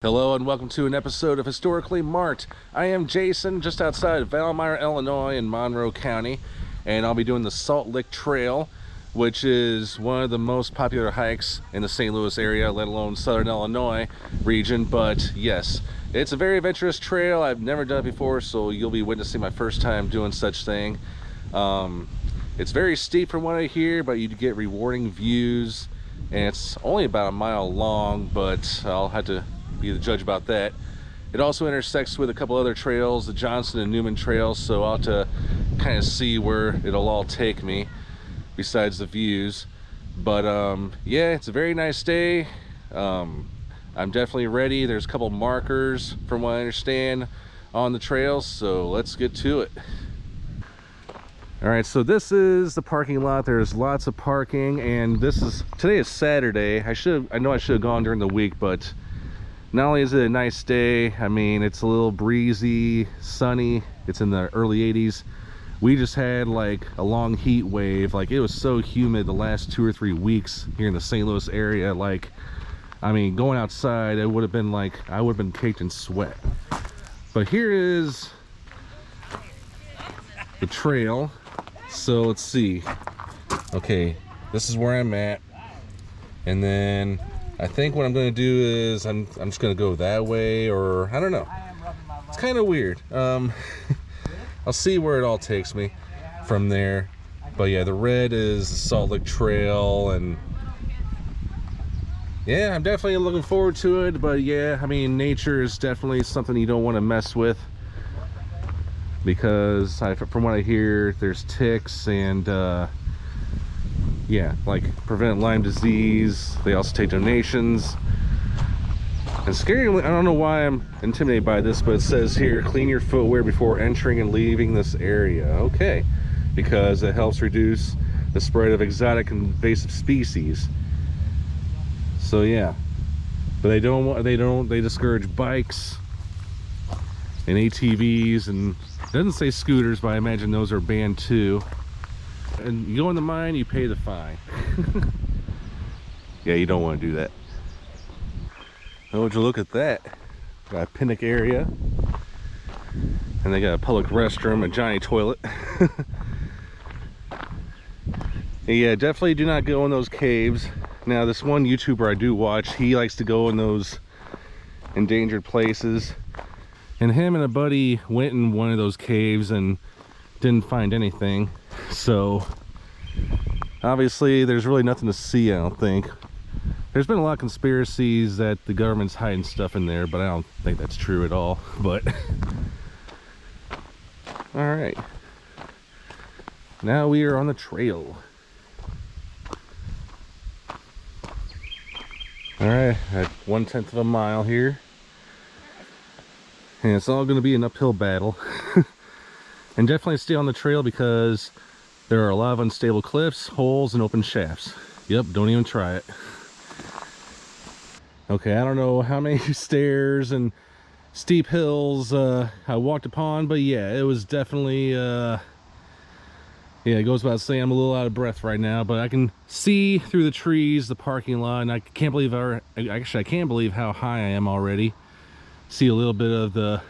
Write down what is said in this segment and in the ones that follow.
Hello and welcome to an episode of Historically Marked. I am Jason, just outside of Valmeyer, Illinois in Monroe County, and I'll be doing the Salt Lick Trail, which is one of the most popular hikes in the St. Louis area, let alone Southern Illinois region. But yes, it's a very adventurous trail. I've never done it before, so you'll be witnessing my first time doing such thing. It's very steep from what I hear, but you get rewarding views, and it's only about a mile long, but I'll have to be the judge about that. It also intersects with a couple other trails, the Johnson and Newman Trail, so I'll have to kind of see where it'll all take me besides the views. But yeah, it's a very nice day. I'm definitely ready. There's a couple markers from what I understand on the trail, so let's get to it. All right, so this is the parking lot. There's lots of parking, and today is Saturday. I know I should have gone during the week, but not only is it a nice day, I mean, it's a little breezy, sunny, it's in the early 80s. We just had like a long heat wave. Like, it was so humid the last 2 or 3 weeks here in the St. Louis area. Like, I mean, going outside, it would have been like, I would have been caked in sweat. But here is the trail. So let's see. Okay, this is where I'm at. And then I think what I'm going to do is I'm just going to go that way, or I don't know. It's kind of weird. I'll see where it all takes me from there. But yeah, the red is the Salt Lick Trail, and yeah, I'm definitely looking forward to it. But yeah, I mean, nature is definitely something you don't want to mess with, because from what I hear, there's ticks and yeah, like prevent Lyme disease. They also take donations. And scarily, I don't know why I'm intimidated by this, but it says here, clean your footwear before entering and leaving this area. Okay, because it helps reduce the spread of exotic and invasive species. So yeah, but they discourage bikes and ATVs, and it doesn't say scooters, but I imagine those are banned too. And you go in the mine, you pay the fine. Yeah, you don't want to do that. Oh, would you look at that? Got a picnic area, and they got a public restroom, a giant toilet. Yeah, definitely do not go in those caves. Now, this one YouTuber I do watch, he likes to go in those endangered places, and him and a buddy went in one of those caves and didn't find anything. So obviously there's really nothing to see. I don't think. There's been a lot of conspiracies that the government's hiding stuff in there, but I don't think that's true at all. But all right, now we are on the trail. All right, at 1/10 of a mile here, and it's all going to be an uphill battle. And definitely stay on the trail, because there are a lot of unstable cliffs, holes, and open shafts. Yep, don't even try it. Okay, I don't know how many stairs and steep hills I walked upon, but yeah, it was definitely, yeah, it goes without saying I'm a little out of breath right now, but I can see through the trees, the parking lot, and I can't believe I can't believe how high I am already. See a little bit of the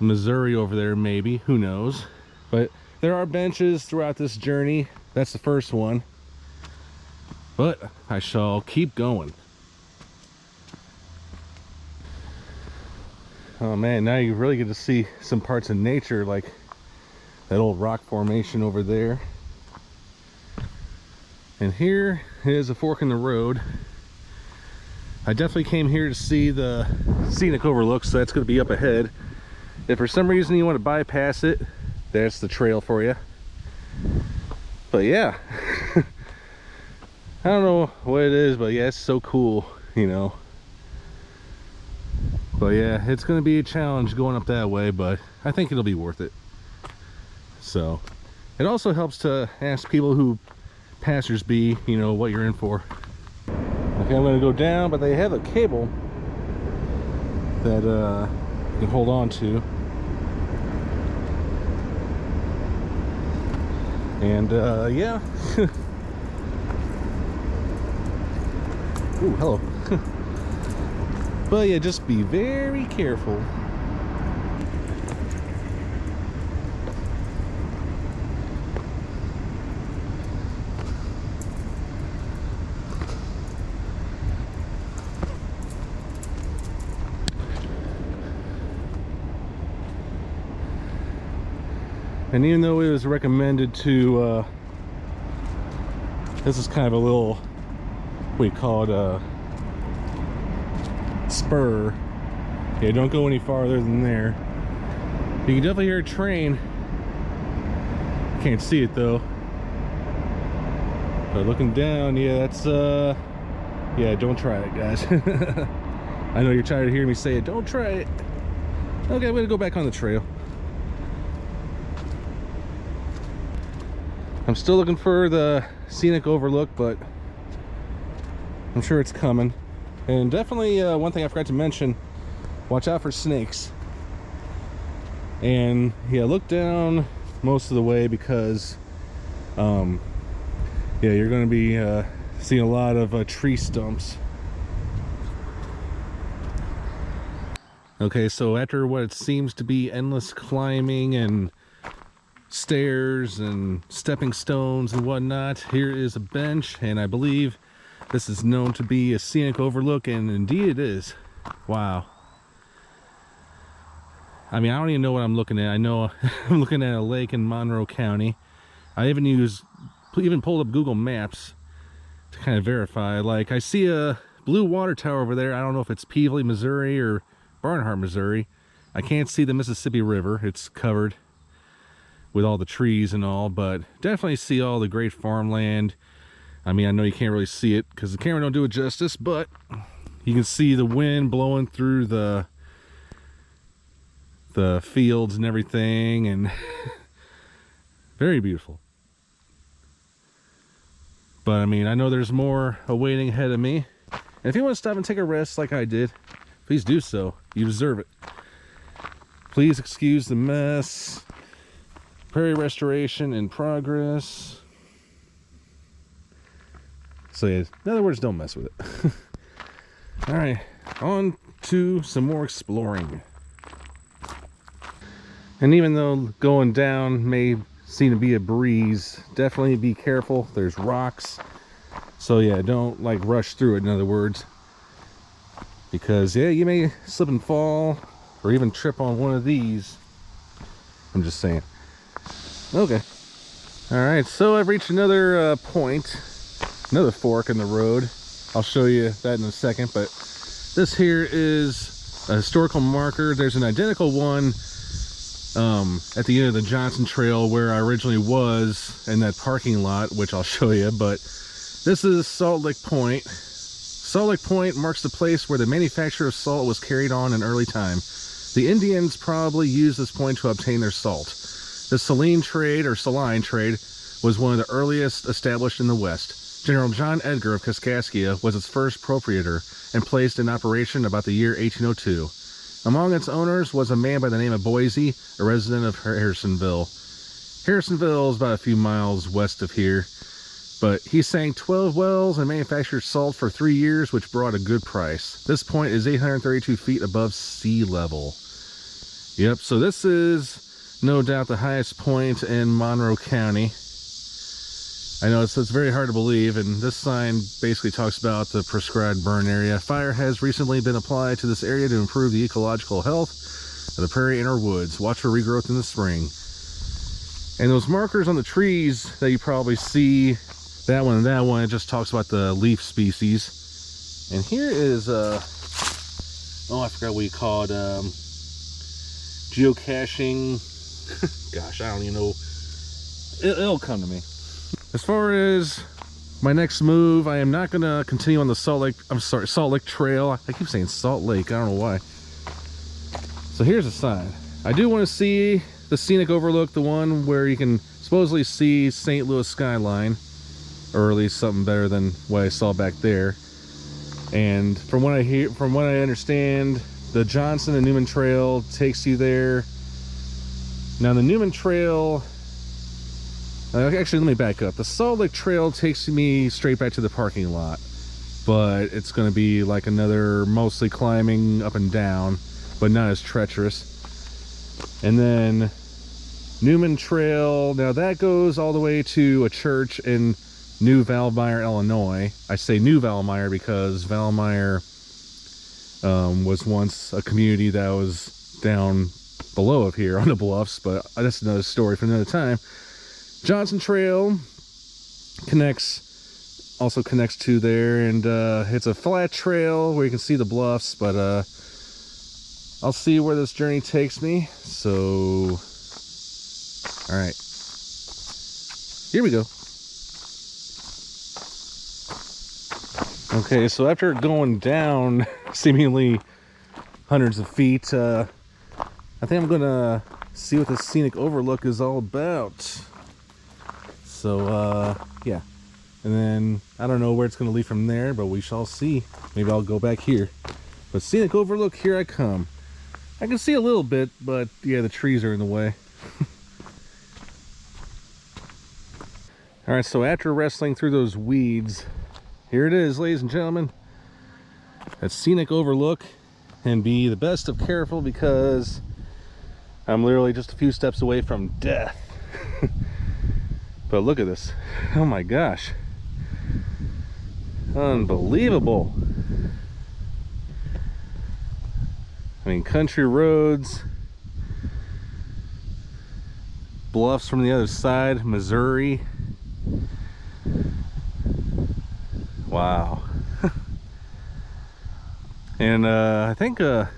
Missouri over there, maybe, who knows. But there are benches throughout this journey. That's the first one, but I shall keep going. Oh man, now you really get to see some parts of nature, like that old rock formation over there. And here is a fork in the road. I definitely came here to see the scenic overlook, so that's going to be up ahead. If for some reason you want to bypass it, that's the trail for you. But yeah, I don't know what it is, but yeah, it's so cool, you know. But yeah, it's going to be a challenge going up that way, but I think it'll be worth it. So it also helps to ask people who passers-by, you know, what you're in for. Okay, I'm going to go down, but they have a cable that you can hold on to. And yeah. Ooh, hello. But yeah, just be very careful. And even though it was recommended to, this is kind of a little, we call it a spur. Yeah, don't go any farther than there. You can definitely hear a train. Can't see it though. But looking down, yeah, that's, yeah, don't try it, guys. I know you're tired of hearing me say it. Don't try it. Okay, I'm gonna go back on the trail. I'm still looking for the scenic overlook, but I'm sure it's coming. And definitely one thing I forgot to mention, watch out for snakes. And yeah, look down most of the way because yeah, you're going to be seeing a lot of tree stumps. Okay, so after what seems to be endless climbing and stairs and stepping stones and whatnot, here is a bench, and I believe this is known to be a scenic overlook, and indeed it is. Wow. I mean, I don't even know what I'm looking at. I know I'm looking at a lake in Monroe County. I even pulled up Google Maps to kind of verify. Like, I see a blue water tower over there. I don't know if it's Peevely, Missouri or Barnhart, Missouri. I can't see the Mississippi River. It's covered with all the trees and all, but definitely see all the great farmland. I mean, I know you can't really see it because the camera don't do it justice, but you can see the wind blowing through the fields and everything, and very beautiful. But I mean, I know there's more awaiting ahead of me, and if you want to stop and take a rest like I did, please do so. You deserve it. Please excuse the mess. Prairie restoration in progress. So yeah, in other words, don't mess with it. All right, on to some more exploring. And even though going down may seem to be a breeze, definitely be careful. There's rocks. So yeah, don't like rush through it, in other words. Because yeah, you may slip and fall or even trip on one of these. I'm just saying. Okay. All right, so I've reached another point, another fork in the road. I'll show you that in a second, but this here is a historical marker. There's an identical one at the end of the Johnson Trail where I originally was in that parking lot, which I'll show you, but this is Salt Lick Point. Salt Lick Point marks the place where the manufacture of salt was carried on in early time. The Indians probably used this point to obtain their salt. The saline trade, or saline trade, was one of the earliest established in the West. General John Edgar of Kaskaskia was its first proprietor and placed in operation about the year 1802. Among its owners was a man by the name of Boise, a resident of Harrisonville. Harrisonville is about a few miles west of here, but he sank 12 wells and manufactured salt for 3 years, which brought a good price. This point is 832 feet above sea level. Yep, so this is no doubt the highest point in Monroe County. I know it's very hard to believe, and this sign basically talks about the prescribed burn area. Fire has recently been applied to this area to improve the ecological health of the prairie and our woods. Watch for regrowth in the spring. And those markers on the trees that you probably see, that one and that one, it just talks about the leaf species. And here is oh, I forgot what you call it, geocaching. Gosh, I don't even know. It'll come to me. As far as my next move, I am not going to continue on the Salt Lick Trail. I keep saying Salt Lake, I don't know why. So here's a sign. I do want to see the scenic overlook, the one where you can supposedly see St. Louis skyline, or at least something better than what I saw back there. And from what I understand, the Johnson and Newman Trail takes you there. Now the Newman Trail, actually let me back up. The Salt Lake Trail takes me straight back to the parking lot. but it's going to be like another mostly climbing up and down, but not as treacherous. And then Newman Trail, now that goes all the way to a church in New Valmeyer, Illinois. I say New Valmeyer because Valmeyer was once a community that was down below of here on the bluffs, but that's another story for another time. Johnson Trail also connects to there, and it's a flat trail where you can see the bluffs, but I'll see where this journey takes me. So all right, here we go. Okay, so after going down seemingly hundreds of feet, I think I'm gonna see what this scenic overlook is all about. So yeah, and then I don't know where it's gonna lead from there, but we shall see. Maybe I'll go back here. But scenic overlook, here I come. I can see a little bit, but yeah, the trees are in the way. All right, so after wrestling through those weeds, here it is, ladies and gentlemen. That scenic overlook, and be the best of careful because I'm literally just a few steps away from death. But look at this. Oh my gosh. Unbelievable. I mean, country roads, bluffs from the other side, Missouri. Wow. And I think that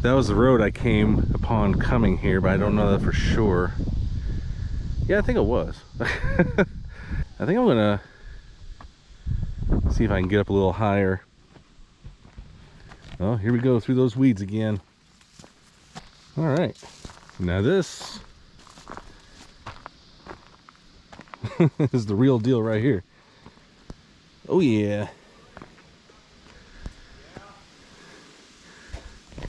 was the road I came upon coming here, but I don't know that for sure. Yeah, I think it was. I think I'm gonna see if I can get up a little higher. Oh, here we go through those weeds again. All right, now this is the real deal right here. Oh yeah.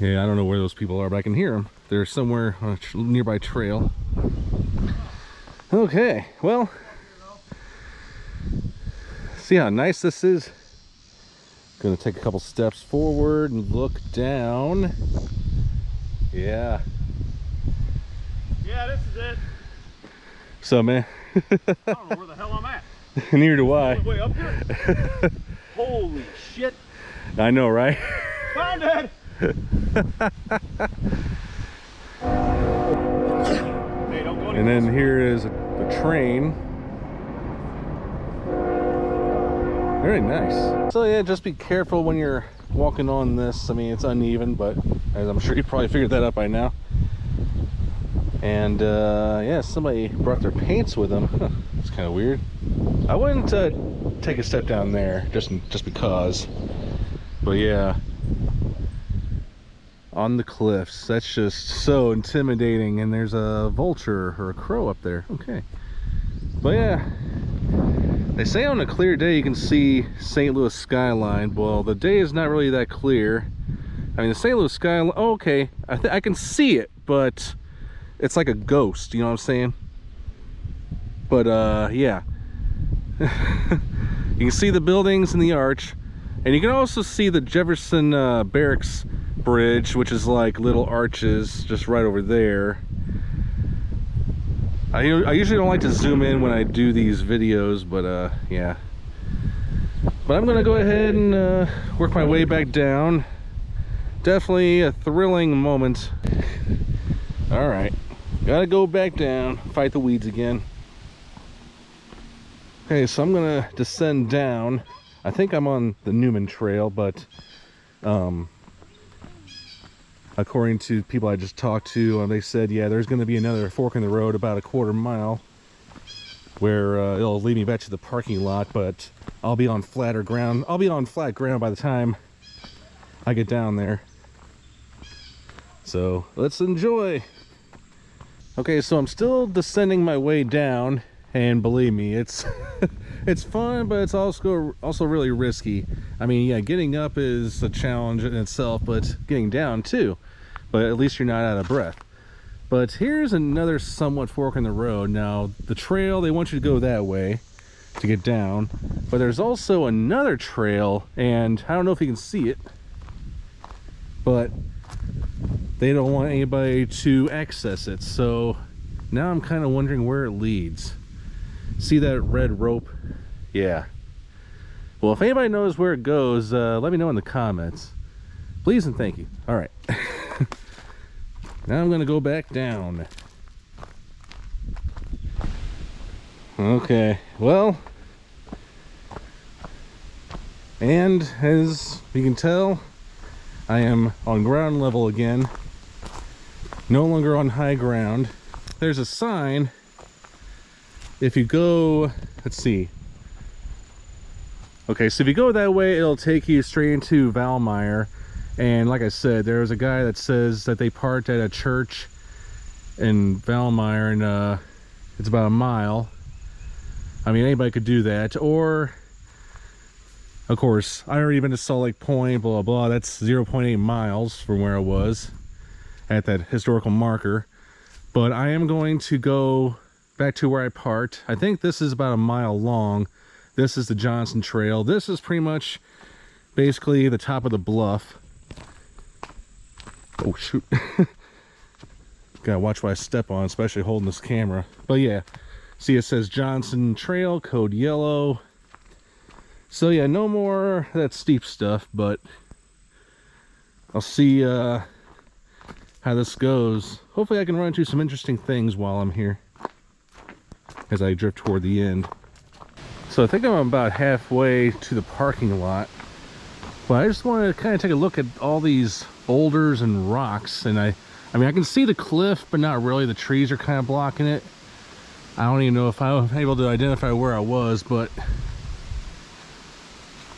Yeah, I don't know where those people are, but I can hear them. They're somewhere on a nearby trail. Okay, well, see how nice this is? Gonna take a couple steps forward and look down. Yeah. Yeah, this is it. So, man. I don't know where the hell I'm at. Neither do I. Way up here? Holy shit. I know, right? Found it! Hey, don't go And then here is a train. Very nice. So yeah, just be careful when you're walking on this. I mean, it's uneven, but as I'm sure you probably figured that out by now. And yeah, somebody brought their paints with them. Huh, it's kind of weird. I wouldn't take a step down there just because. But yeah, on the cliffs, that's just so intimidating. And there's a vulture or a crow up there. Okay, but yeah, they say on a clear day you can see St. Louis skyline. Well, the day is not really that clear. I mean, the St. Louis skyline, oh, okay, I can see it, but it's like a ghost, you know what I'm saying? But yeah. You can see the buildings and the arch, and you can also see the Jefferson Barracks Bridge, which is like little arches just right over there. I usually don't like to zoom in when I do these videos, but yeah. But I'm gonna go ahead and work my way back down. Definitely a thrilling moment. All right, gotta go back down, fight the weeds again. Okay, so I'm gonna descend down. I think I'm on the Newman Trail, but according to people I just talked to, they said, yeah, there's gonna be another fork in the road about a quarter mile where it'll lead me back to the parking lot, but I'll be on flatter ground. I'll be on flat ground by the time I get down there. So let's enjoy. Okay, so I'm still descending my way down, and believe me, it's it's fun, but it's also really risky. I mean, yeah, getting up is a challenge in itself, but getting down too. But at least you're not out of breath. But here's another somewhat fork in the road. Now, the trail, they want you to go that way. to get down. But there's also another trail, and I don't know if you can see it, but they don't want anybody to access it. So now I'm kind of wondering where it leads. See that red rope? Yeah. Well, if anybody knows where it goes, let me know in the comments. Please and thank you. All right. Now I'm gonna go back down. Okay, well, and as you can tell, I am on ground level again, no longer on high ground. There's a sign. If you go, let's see. Okay, so if you go that way, it'll take you straight into Valmeyer. And like I said, there's a guy that says that they parked at a church in Valmeyer, and it's about a mile. I mean, anybody could do that. Or, of course, I already been to Salt Lake Point, blah, blah. That's 0.8 miles from where I was at that historical marker. But I am going to go back to where I parked. I think this is about a mile long. This is the Johnson Trail. This is pretty much basically the top of the bluff. Oh, shoot. Gotta watch what I step on, especially holding this camera. But yeah, see, it says Johnson Trail, code yellow. So yeah, no more of that steep stuff, but I'll see how this goes. Hopefully I can run into some interesting things while I'm here as I drift toward the end. So I think I'm about halfway to the parking lot, but I just wanted to kind of take a look at all these boulders and rocks. And I mean, I can see the cliff, but not really. The trees are kind of blocking it. I don't even know if I was able to identify where I was, but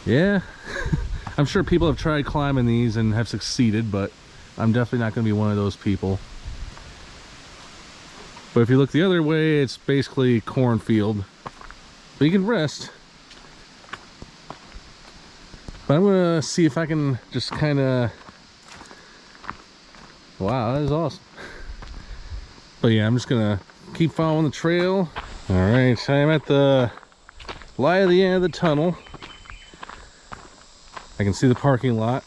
yeah. I'm sure people have tried climbing these and have succeeded, but I'm definitely not going to be one of those people. But if you look the other way, it's basically cornfield. But you can rest. But I'm gonna see if I can just kind of... Wow, that is awesome. But yeah, I'm just gonna keep following the trail. All right, I am at the light of the end of the tunnel. I can see the parking lot.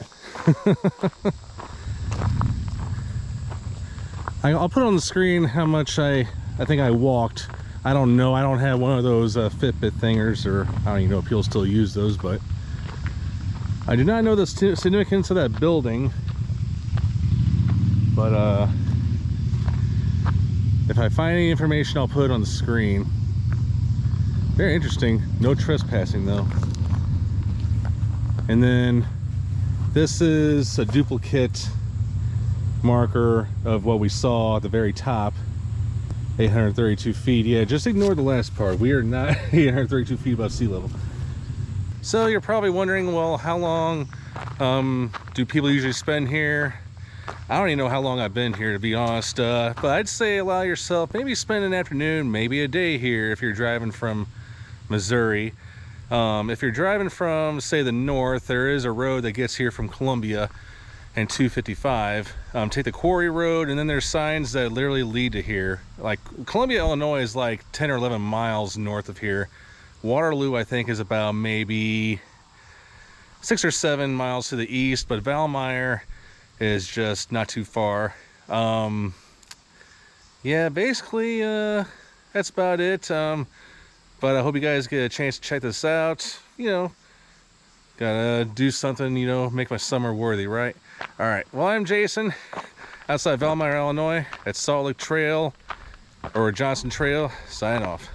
I'll put on the screen how much I think I walked. I don't know. I don't have one of those Fitbit thingers, or I don't even know if people still use those, but I do not know the significance of that building. But if I find any information, I'll put it on the screen. Very interesting. No trespassing though. And then this is a duplicate marker of what we saw at the very top. 832 feet. Yeah, just ignore the last part. We are not 832 feet above sea level. So you're probably wondering, well, how long do people usually spend here? I don't even know how long I've been here, to be honest, but I'd say allow yourself maybe spend an afternoon, maybe a day here if you're driving from Missouri. If you're driving from, say, the north, there is a road that gets here from Columbia and 255. Take the quarry road, and then there's signs that literally lead to here. Like Columbia, Illinois is like 10 or 11 miles north of here. Waterloo, I think, is about maybe 6 or 7 miles to the east, but Valmeyer is just not too far. Yeah, basically that's about it. But I hope you guys get a chance to check this out. You know, gotta do something, you know, make my summer worthy, right? All right, well, I'm Jason, outside Valmeyer, Illinois, at Salt Lake Trail, or Johnson Trail. Sign off.